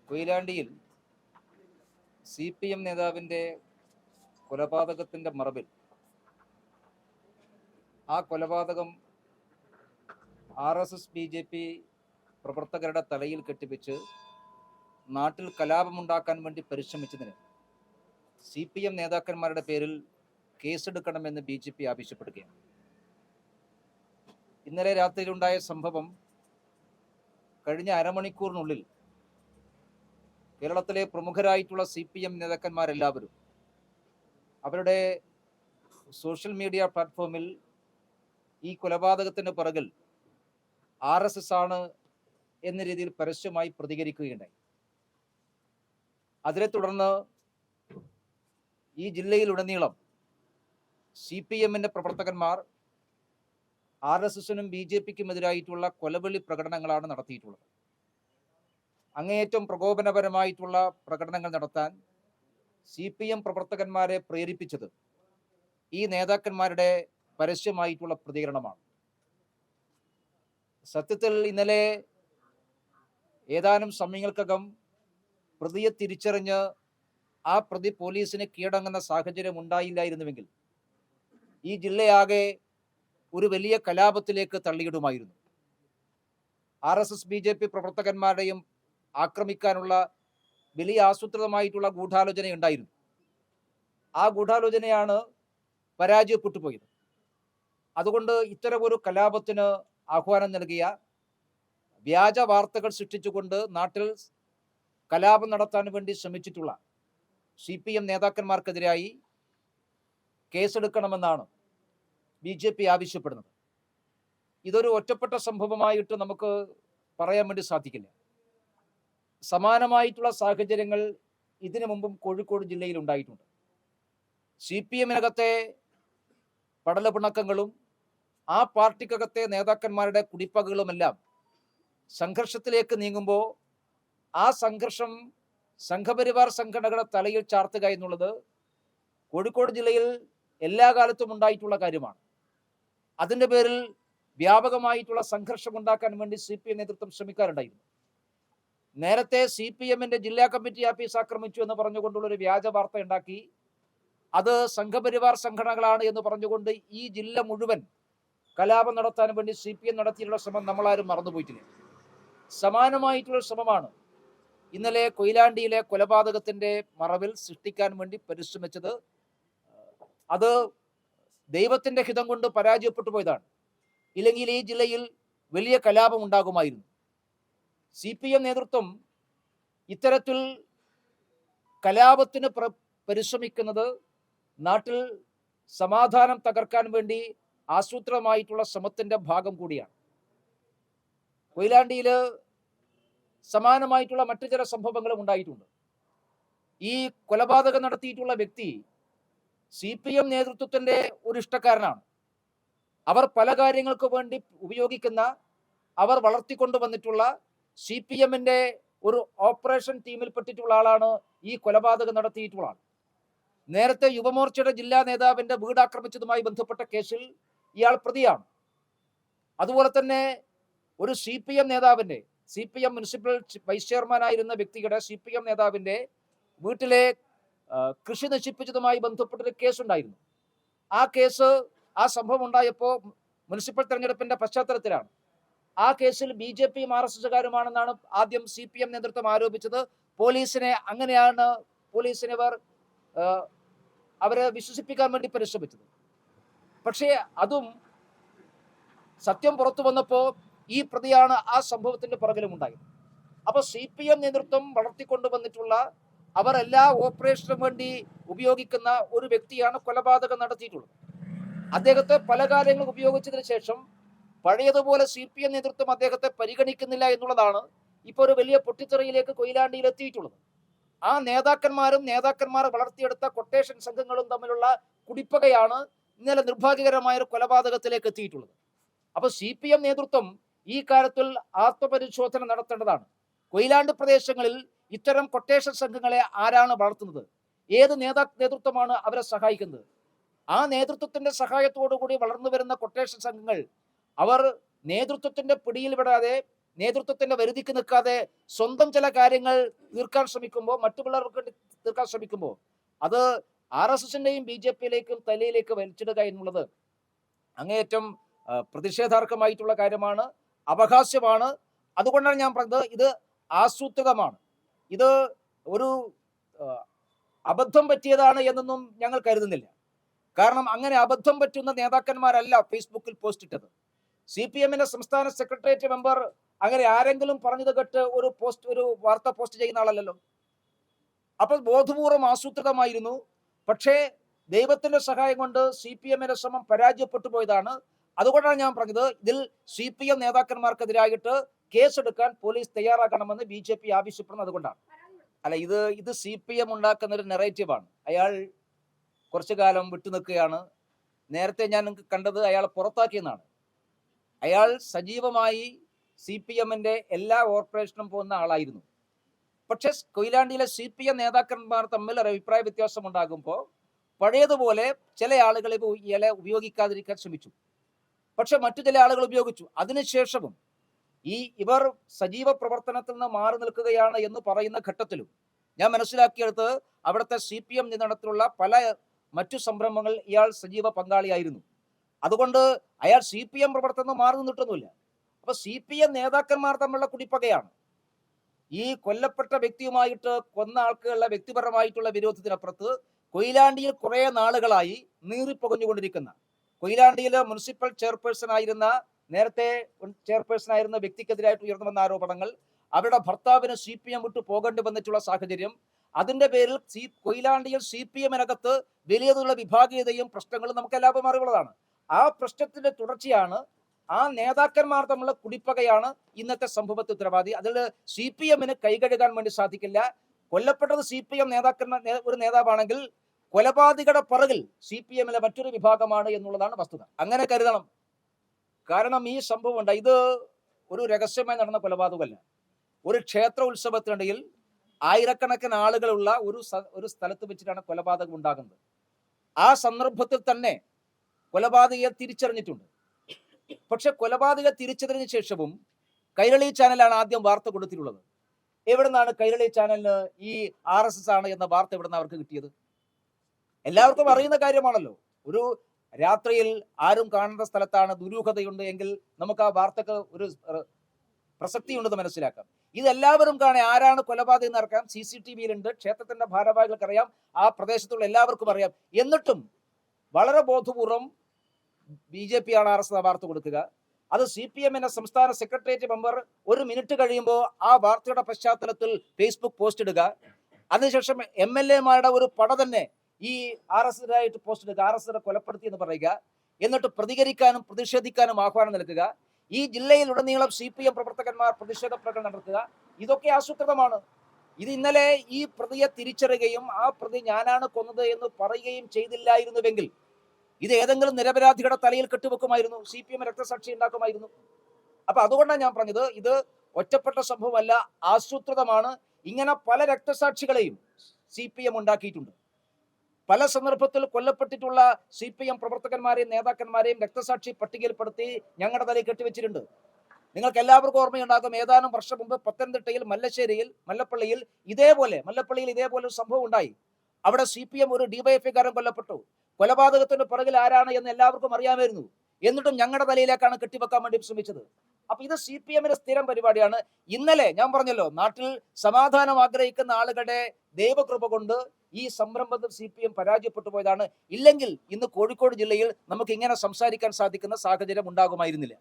കൊയിലാണ്ടിയിൽ CPM നേതാവിൻ്റെ കൊലപാതകത്തിൻ്റെ മറവിൽ ആ കൊലപാതകം RSS BJP പ്രവർത്തകരുടെ തലയിൽ കെട്ടിവെച്ച് നാട്ടിൽ കലാപമുണ്ടാക്കാൻ വേണ്ടി പരിശ്രമിച്ചതിന് CPM നേതാക്കന്മാരുടെ പേരിൽ കേസെടുക്കണമെന്ന് BJP ആവശ്യപ്പെടുകയാണ്. ഇന്നലെ രാത്രിയിലുണ്ടായ സംഭവം കഴിഞ്ഞ അരമണിക്കൂറിനുള്ളിൽ കേരളത്തിലെ പ്രമുഖരായിട്ടുള്ള CPM നേതാക്കന്മാരെല്ലാവരും അവരുടെ സോഷ്യൽ മീഡിയ പ്ലാറ്റ്ഫോമിൽ ഈ കൊലപാതകത്തിന് പിറകിൽ RSS ആണ് എന്ന രീതിയിൽ പരസ്യമായി പ്രതികരിക്കുകയുണ്ടായി. അതിനെ തുടർന്ന് ഈ ജില്ലയിലുടനീളം CPMന്റെ പ്രവർത്തകന്മാർ RSSനും BJPക്കും എതിരായിട്ടുള്ള കൊലവിളി പ്രകടനങ്ങളാണ് നടത്തിയിട്ടുള്ളത്. അങ്ങേയറ്റം പ്രകോപനപരമായിട്ടുള്ള പ്രകടനങ്ങൾ നടത്താൻ CPM പ്രവർത്തകന്മാരെ പ്രേരിപ്പിച്ചത് ഈ നേതാക്കന്മാരുടെ പരസ്യമായിട്ടുള്ള പ്രതികരണമാണ്. സത്യത്തിൽ ഇന്നലെ ഏതാനും സമയങ്ങൾക്കകം പ്രതിയെ തിരിച്ചറിഞ്ഞ് ആ പ്രതി പോലീസിന് കീഴടങ്ങുന്ന സാഹചര്യം ഉണ്ടായില്ലായിരുന്നുവെങ്കിൽ ഈ ജില്ലയാകെ ഒരു വലിയ കലാപത്തിലേക്ക് തള്ളിയിടുമായിരുന്നു. RSS BJP പ്രവർത്തകന്മാരുടെയും ആക്രമിക്കാനുള്ള വലിയ ആസൂത്രിതമായിട്ടുള്ള ഗൂഢാലോചന ഉണ്ടായിരുന്നു. ആ ഗൂഢാലോചനയാണ് പരാജയപ്പെട്ടു പോയത്. അതുകൊണ്ട് ഇത്തരമൊരു കലാപത്തിന് ആഹ്വാനം നൽകിയ വ്യാജ വാർത്തകൾ സൃഷ്ടിച്ചുകൊണ്ട് നാട്ടിൽ കലാപം നടത്താൻ വേണ്ടി ശ്രമിച്ചിട്ടുള്ള CPM നേതാക്കന്മാർക്കെതിരായി കേസെടുക്കണമെന്നാണ് BJP ആവശ്യപ്പെടുന്നത്. ഇതൊരു ഒറ്റപ്പെട്ട സംഭവമായിട്ട് നമുക്ക് പറയാൻ വേണ്ടി സാധിക്കില്ല. സമാനമായിട്ടുള്ള സാഹചര്യങ്ങൾ ഇതിനു മുമ്പും കോഴിക്കോട് ജില്ലയിൽ ഉണ്ടായിട്ടുണ്ട്. CPMനകത്തെ പടലപിണക്കങ്ങളും ആ പാർട്ടിക്കകത്തെ നേതാക്കന്മാരുടെ കുടിപ്പകകളുമെല്ലാം സംഘർഷത്തിലേക്ക് നീങ്ങുമ്പോൾ ആ സംഘർഷം സംഘപരിവാർ സംഘടനകളുടെ തലയിൽ ചാർത്തുക എന്നുള്ളത് കോഴിക്കോട് ജില്ലയിൽ എല്ലാ കാലത്തും ഉണ്ടായിട്ടുള്ള കാര്യമാണ്. അതിൻ്റെ പേരിൽ വ്യാപകമായിട്ടുള്ള സംഘർഷം ഉണ്ടാക്കാൻ വേണ്ടി CPM നേതൃത്വം ശ്രമിക്കാറുണ്ടായിരുന്നു. നേരത്തെ CPMന്റെ ജില്ലാ കമ്മിറ്റി ആഫീസ് ആക്രമിച്ചു എന്ന് പറഞ്ഞുകൊണ്ടുള്ള ഒരു വ്യാജ വാർത്ത ഉണ്ടാക്കി അത് സംഘപരിവാർ സംഘടനകളാണ് എന്ന് പറഞ്ഞുകൊണ്ട് ഈ ജില്ല മുഴുവൻ കലാപം നടത്താൻ വേണ്ടി CPM നടത്തിയിട്ടുള്ള ശ്രമം നമ്മളാരും മറന്നുപോയിട്ടില്ല. സമാനമായിട്ടുള്ള ശ്രമമാണ് ഇന്നലെ കൊയിലാണ്ടിയിലെ കൊലപാതകത്തിന്റെ മറവിൽ സൃഷ്ടിക്കാൻ വേണ്ടി പരിശ്രമിച്ചത്. അത് ദൈവത്തിന്റെ ഹിതം കൊണ്ട് പരാജയപ്പെട്ടു പോയതാണ്. ഇല്ലെങ്കിൽ ഈ ജില്ലയിൽ വലിയ കലാപം ഉണ്ടാകുമായിരുന്നു. CPM നേതൃത്വം ഇത്തരത്തിൽ കലാപത്തിന് പരിശ്രമിക്കുന്നത് നാട്ടിൽ സമാധാനം തകർക്കാൻ വേണ്ടി ആസൂത്രിതമായിട്ടുള്ള ശ്രമത്തിന്റെ ഭാഗം കൂടിയാണ്. കൊയിലാണ്ടിയിൽ സമാനമായിട്ടുള്ള മറ്റു ചില സംഭവങ്ങളും ഉണ്ടായിട്ടുണ്ട്. ഈ കൊലപാതകം നടത്തിയിട്ടുള്ള വ്യക്തി CPM നേതൃത്വത്തിന്റെ ഒരു ഇഷ്ടക്കാരനാണ്. അവർ പല കാര്യങ്ങൾക്ക് വേണ്ടി ഉപയോഗിക്കുന്ന, അവർ വളർത്തിക്കൊണ്ടുവന്നിട്ടുള്ള CPMന്റെ ഒരു ഓപ്പറേഷൻ ടീമിൽപ്പെട്ടിട്ടുള്ള ആളാണ് ഈ കൊലപാതകം നടത്തിയിട്ടുള്ള ആൾ. നേരത്തെ യുവമോർച്ചയുടെ ജില്ലാ നേതാവിന്റെ വീട് ആക്രമിച്ചതുമായി ബന്ധപ്പെട്ട കേസിൽ ഇയാൾ പ്രതിയാണ്. അതുപോലെ തന്നെ ഒരു CPM നേതാവിന്റെ, CPM മുനിസിപ്പൽ വൈസ് ചെയർമാനായിരുന്ന വ്യക്തിയുടെ, CPM നേതാവിന്റെ വീട്ടിലെ കൃഷി നശിപ്പിച്ചതുമായി ബന്ധപ്പെട്ടൊരു കേസുണ്ടായിരുന്നു. ആ കേസ്, ആ സംഭവം ഉണ്ടായപ്പോൾ മുനിസിപ്പൽ തെരഞ്ഞെടുപ്പിന്റെ പശ്ചാത്തലത്തിലാണ്. ആ കേസിൽ BJPയും RSSകാരുമാണെന്നാണ് ആദ്യം CPM നേതൃത്വം ആരോപിച്ചത്. അങ്ങനെയാണ് പോലീസിനെ അവരെ വിശ്വസിപ്പിക്കാൻ വേണ്ടി പരിശ്രമിച്ചത്. പക്ഷേ അതും സത്യം പുറത്തു വന്നപ്പോൾ ഈ പ്രതിയാണ് ആ സംഭവത്തിന്റെ പുറകിലും ഉണ്ടായത്. അപ്പൊ CPM നേതൃത്വം വളർത്തിക്കൊണ്ടുവന്നിട്ടുള്ള, അവർ എല്ലാ ഓപ്പറേഷനും വേണ്ടി ഉപയോഗിക്കുന്ന ഒരു വ്യക്തിയാണ് കൊലപാതകം നടത്തിയിട്ടുള്ളത്. അദ്ദേഹത്തെ പല കാര്യങ്ങളും ഉപയോഗിച്ചതിന് ശേഷം പഴയതുപോലെ CPM നേതൃത്വം അദ്ദേഹത്തെ പരിഗണിക്കുന്നില്ല എന്നുള്ളതാണ് ഇപ്പോൾ ഒരു വലിയ പൊട്ടിത്തെറിയിലേക്ക് കൊയിലാണ്ടിയിൽ എത്തിയിട്ടുള്ളത്. ആ നേതാക്കന്മാർ വളർത്തിയെടുത്ത കൊട്ടേഷൻ സംഘങ്ങളും തമ്മിലുള്ള കുടിപ്പകയാണ് ഇന്നലെ നിർഭാഗ്യകരമായ ഒരു കൊലപാതകത്തിലേക്ക് എത്തിയിട്ടുള്ളത്. അപ്പൊ CPM നേതൃത്വം ഈ കാര്യത്തിൽ ആത്മപരിശോധന നടത്തേണ്ടതാണ്. കൊയിലാണ്ട് പ്രദേശങ്ങളിൽ ഇത്തരം കൊട്ടേഷൻ സംഘങ്ങളെ ആരാണ് വളർത്തുന്നത്? ഏത് നേതൃത്വമാണ് അവരെ സഹായിക്കുന്നത്? ആ നേതൃത്വത്തിന്റെ സഹായത്തോടു കൂടി വളർന്നു വരുന്ന കൊട്ടേഷൻ സംഘങ്ങൾ അവർ നേതൃത്വത്തിന്റെ പിടിയിൽ വിടാതെ നേതൃത്വത്തിന്റെ വരുതിക്ക് നിൽക്കാതെ സ്വന്തം ചില കാര്യങ്ങൾ തീർക്കാൻ ശ്രമിക്കുമ്പോൾ, മറ്റു പിള്ളേർക്ക് തീർക്കാൻ ശ്രമിക്കുമ്പോൾ അത് RSSന്റെയും BJPയിലേക്കും തലയിലേക്ക് വലിച്ചിടുക എന്നുള്ളത് അങ്ങേയറ്റം പ്രതിഷേധാർഹമായിട്ടുള്ള കാര്യമാണ്, അപഹാസ്യമാണ്. അതുകൊണ്ടാണ് ഞാൻ പറഞ്ഞത് ഇത് ആസൂത്രിതമാണ്. ഇത് ഒരു അബദ്ധം പറ്റിയതാണ് എന്നൊന്നും ഞങ്ങൾ കരുതുന്നില്ല. കാരണം അങ്ങനെ അബദ്ധം പറ്റുന്ന നേതാക്കന്മാരല്ല ഫേസ്ബുക്കിൽ പോസ്റ്റ് ഇട്ടത്. CPMന്റെ സംസ്ഥാന സെക്രട്ടേറിയറ്റ് മെമ്പർ അങ്ങനെ ആരെങ്കിലും പറഞ്ഞത് കേട്ട് ഒരു വാർത്ത പോസ്റ്റ് ചെയ്യുന്ന ആളല്ലല്ലോ. അപ്പൊ ബോധപൂർവം ആസൂത്രിതമായിരുന്നു. പക്ഷേ ദൈവത്തിന്റെ സഹായം കൊണ്ട് CPMന്റെ ശ്രമം പരാജയപ്പെട്ടു പോയതാണ്. അതുകൊണ്ടാണ് ഞാൻ പറഞ്ഞത് ഇതിൽ CPM നേതാക്കന്മാർക്കെതിരായിട്ട് കേസെടുക്കാൻ പോലീസ് തയ്യാറാക്കണമെന്ന് BJP ആവശ്യപ്പെടുന്നത് അതുകൊണ്ടാണ്. അല്ല, ഇത് CPM ഉണ്ടാക്കുന്ന ഒരു നെറേറ്റീവാണ്. അയാൾ കുറച്ചു കാലം വിട്ടുനിൽക്കുകയാണ്. നേരത്തെ ഞാൻ കണ്ടത് അയാളെ പുറത്താക്കിയെന്നാണ്. അയാൾ സജീവമായി CPMന്റെ എല്ലാ ഓപ്പറേഷനും പോകുന്ന ആളായിരുന്നു. പക്ഷെ കൊയിലാണ്ടിയിലെ CPM നേതാക്കന്മാർ തമ്മിൽ ഒരു അഭിപ്രായ വ്യത്യാസം ഉണ്ടാകുമ്പോൾ പഴയതുപോലെ ചില ആളുകൾ ഇയാളെ ഉപയോഗിക്കാതിരിക്കാൻ ശ്രമിച്ചു. പക്ഷെ മറ്റു ചില ആളുകൾ ഉപയോഗിച്ചു. അതിനുശേഷവും ഇവർ സജീവ പ്രവർത്തനത്തിൽ നിന്ന് മാറി നിൽക്കുകയാണ് എന്ന് പറയുന്ന ഘട്ടത്തിലും ഞാൻ മനസ്സിലാക്കിയെടുത്ത് അവിടുത്തെ CPM നിയന്ത്രണത്തിലുള്ള പല മറ്റു സംരംഭങ്ങൾ ഇയാൾ സജീവ പങ്കാളിയായിരുന്നു. അതുകൊണ്ട് അയാൾ CPM പ്രവർത്തനം മാറി നിന്നിട്ടൊന്നുമില്ല. അപ്പൊ CPM നേതാക്കന്മാർ തമ്മിലുള്ള കുടിപ്പകയാണ്. ഈ കൊല്ലപ്പെട്ട വ്യക്തിയുമായിട്ട് കൊന്ന ആൾക്കുള്ള വ്യക്തിപരമായിട്ടുള്ള വിരോധത്തിനപ്പുറത്ത് കൊയിലാണ്ടിയിൽ കുറെ നാളുകളായി നീറിപ്പുകഞ്ഞുകൊണ്ടിരിക്കുന്ന, കൊയിലാണ്ടിയിലെ മുനിസിപ്പൽ നേരത്തെ ചെയർപേഴ്സൺ ആയിരുന്ന വ്യക്തിക്കെതിരായിട്ട് ഉയർന്നു വന്ന ആരോപണങ്ങൾ, അവരുടെ ഭർത്താവിന് CPM വിട്ടു പോകേണ്ടി വന്നിട്ടുള്ള സാഹചര്യം, അതിന്റെ പേരിൽ കൊയിലാണ്ടിയിൽ CPMനകത്ത് വലിയതുള്ള വിഭാഗീയതയും പ്രശ്നങ്ങളും നമുക്ക് എല്ലാവർക്കും അറിവുള്ളതാണ്. ആ പ്രശ്നത്തിന്റെ തുടർച്ചയാണ്, ആ നേതാക്കന്മാർ തമ്മിലുള്ള കുടിപ്പകയാണ് ഇന്നത്തെ സംഭവത്തെ ഉത്തരവാദി. അതിൽ CPMന് കൈകഴുകാൻ വേണ്ടി സാധിക്കില്ല. കൊല്ലപ്പെട്ടത് CPM ഒരു നേതാവാണെങ്കിൽ കൊലപാതകയുടെ പിറകിൽ CPMലെ മറ്റൊരു വിഭാഗമാണ് എന്നുള്ളതാണ് വസ്തുത. അങ്ങനെ കരുതണം. കാരണം ഈ സംഭവം ഉണ്ട്, ഇത് ഒരു രഹസ്യമായി നടന്ന കൊലപാതകമല്ല. ഒരു ക്ഷേത്ര ഉത്സവത്തിനിടയിൽ ആയിരക്കണക്കിന് ആളുകളുള്ള ഒരു സ്ഥലത്ത് വെച്ചിട്ടാണ് കൊലപാതകം ഉണ്ടാകുന്നത്. ആ സന്ദർഭത്തിൽ തന്നെ കൊലപാതകയെ തിരിച്ചറിഞ്ഞിട്ടുണ്ട്. പക്ഷെ കൊലപാതക തിരിച്ചറിഞ്ഞ ശേഷവും കൈരളി ചാനലാണ് ആദ്യം വാർത്ത കൊടുത്തിട്ടുള്ളത്. എവിടെ നിന്നാണ് കൈരളി ചാനലിന് ഈ RSS ആണ് എന്ന വാർത്ത എവിടെ നിന്ന് അവർക്ക് കിട്ടിയത്? എല്ലാവർക്കും അറിയുന്ന കാര്യമാണല്ലോ. ഒരു രാത്രിയിൽ ആരും കാണുന്ന സ്ഥലത്താണ് ദുരൂഹതയുണ്ട് എങ്കിൽ നമുക്ക് ആ വാർത്തക്ക് ഒരു പ്രസക്തി ഉണ്ടെന്ന് മനസ്സിലാക്കാം. ഇതെല്ലാവരും കാണാൻ ആരാണ് കൊലപാതകം നടക്കാം, CCTVയിലുണ്ട്, ക്ഷേത്രത്തിന്റെ ഭാരവാഹികൾക്കറിയാം, ആ പ്രദേശത്തുള്ള എല്ലാവർക്കും അറിയാം. എന്നിട്ടും വളരെ ബോധപൂർവം BJP ആണ് RSS വാർത്ത കൊടുക്കുക. അത് CPMന്റെ സംസ്ഥാന സെക്രട്ടേറിയറ്റ് മെമ്പർ ഒരു മിനിറ്റ് കഴിയുമ്പോൾ ആ വാർത്തയുടെ പശ്ചാത്തലത്തിൽ ഫേസ്ബുക്ക് പോസ്റ്റ് ഇടുക. അതിനുശേഷം MLA-മാരുടെ ഒരു പട തന്നെ ഈ RSSനായിട്ട് പോസ്റ്റ് ഇടുക, RSSനെ കൊലപ്പെടുത്തി എന്ന് പറയുക. എന്നിട്ട് പ്രതികരിക്കാനും പ്രതിഷേധിക്കാനും ആഹ്വാനം നൽകുക. ഈ ജില്ലയിലുടനീളം CPM പ്രവർത്തകന്മാർ പ്രതിഷേധ പ്രകടനം നടത്തുക. ഇതൊക്കെ ആസൂത്രിതമാണ്. ഇത് ഇന്നലെ ഈ പ്രതിയെ തിരിച്ചറിയുകയും ആ പ്രതി ഞാനാണ് കൊന്നത് എന്ന് പറയുകയും ചെയ്തില്ലായിരുന്നുവെങ്കിൽ ഇത് ഏതെങ്കിലും നിരപരാധികളുടെ തലയിൽ കെട്ടിവെക്കുമായിരുന്നു, CPM രക്തസാക്ഷി ഉണ്ടാക്കുമായിരുന്നു. അപ്പൊ അതുകൊണ്ടാണ് ഞാൻ പറഞ്ഞത് ഇത് ഒറ്റപ്പെട്ട സംഭവമല്ല, ആസൂത്രിതമാണ്. ഇങ്ങനെ പല രക്തസാക്ഷികളെയും CPM ഉണ്ടാക്കിയിട്ടുണ്ട്. പല സന്ദർഭത്തിൽ കൊല്ലപ്പെട്ടിട്ടുള്ള CPM പ്രവർത്തകന്മാരെയും നേതാക്കന്മാരെയും രക്തസാക്ഷി പട്ടികയിൽപ്പെടുത്തി ഞങ്ങളുടെ തലയിൽ കെട്ടിവെച്ചിട്ടുണ്ട്. നിങ്ങൾക്ക് എല്ലാവർക്കും ഓർമ്മയുണ്ടാകും, ഏതാനും വർഷം മുമ്പ് പത്തനംതിട്ടയിൽ മല്ലപ്പള്ളിയിൽ ഇതേപോലെ ഒരു സംഭവം ഉണ്ടായി. അവിടെ CPM ഒരു DYFI-കാരൻ കൊല്ലപ്പെട്ടു. കൊലപാതകത്തിന്റെ പുറകിൽ ആരാണ് എന്ന് എല്ലാവർക്കും അറിയാമായിരുന്നു. എന്നിട്ടും ഞങ്ങളുടെ തലയിലേക്കാണ് കെട്ടിവെക്കാൻ വേണ്ടി ശ്രമിച്ചത്. അപ്പൊ ഇത് CPMന്റെ സ്ഥിരം പരിപാടിയാണ്. ഇന്നലെ ഞാൻ പറഞ്ഞല്ലോ, നാട്ടിൽ സമാധാനം ആഗ്രഹിക്കുന്ന ആളുകളുടെ ദൈവകൃപ കൊണ്ട് ഈ സംരംഭത്തിൽ CPM പരാജയപ്പെട്ടു പോയതാണ്. ഇല്ലെങ്കിൽ ഇന്ന് കോഴിക്കോട് ജില്ലയിൽ നമുക്ക് ഇങ്ങനെ സംസാരിക്കാൻ സാധിക്കുന്ന സാഹചര്യം ഉണ്ടാകുമായിരുന്നില്ല.